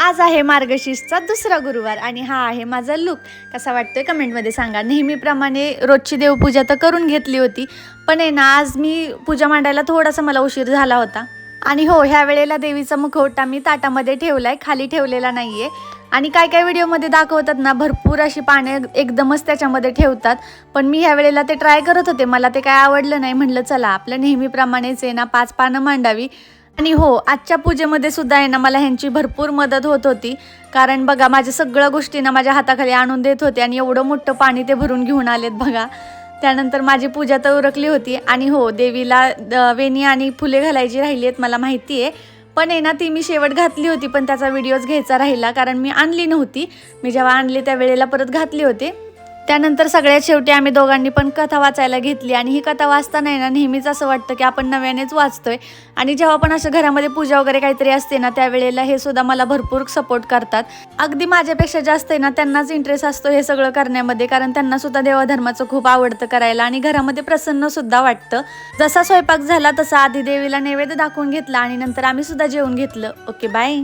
आज आहे मार्गशीर्षचा दुसरा गुरुवार आणि हा आहे माझा लुक. कसा वाटतोय कमेंटमध्ये सांगा. नेहमीप्रमाणे रोजची देवपूजा तर करून घेतली होती, पण आहे ना आज मी पूजा मांडायला थोडासा मला उशीर झाला होता. आणि हो, ह्या वेळेला देवीचा मुखवटा मी ताटामध्ये ठेवलाय, खाली ठेवलेला नाहीये. आणि काय काय व्हिडिओमध्ये दाखवतात ना, भरपूर अशी पाने एकदमच त्याच्यामध्ये ठेवतात, पण मी ह्या वेळेला ते ट्राय करत होते. मला ते काय आवडलं नाही. म्हटलं चला आपलं नेहमीप्रमाणेच आहे ना 5 पानं मांडावी. आणि हो, आजच्या पूजेमध्ये सुद्धा आहे ना मला ह्यांची भरपूर मदत होत होती. कारण बघा माझ्या सगळ्या गोष्टी ना माझ्या हाताखाली आणून देत होते आणि एवढं मोठं पाणी ते भरून घेऊन आलेत बघा. त्यानंतर माझी पूजा तर उरकली होती. आणि हो, देवीला वेणी आणि फुले घालायची राहिली आहेत मला माहिती आहे, पण आहे ना ती मी शेवट घातली होती, पण त्याचा व्हिडिओज घ्यायचा राहिला कारण मी आणली नव्हती. मी जेव्हा आणली त्या वेळेला परत घातली होती. त्यानंतर सगळ्यात शेवटी आम्ही दोघांनी पण कथा वाचायला घेतली आणि ही कथा वाचताना आहे ना नेहमीच असं वाटतं की आपण नव्यानेच वाचतोय. आणि जेव्हा पण असं घरामध्ये पूजा वगैरे काहीतरी असते ना त्यावेळेला हे सुद्धा मला भरपूर सपोर्ट करतात. अगदी माझ्यापेक्षा जास्त आहे ना त्यांनाच इंटरेस्ट असतो हे सगळं करण्यामध्ये, कारण त्यांना सुद्धा देवाधर्माचं खूप आवडतं करायला आणि घरामध्ये प्रसन्न सुद्धा वाटतं. जसा स्वयंपाक झाला तसा आधी देवीला नैवेद्य दाखवून घेतला आणि नंतर आम्ही सुद्धा जेवून घेतलं. Okay, bye.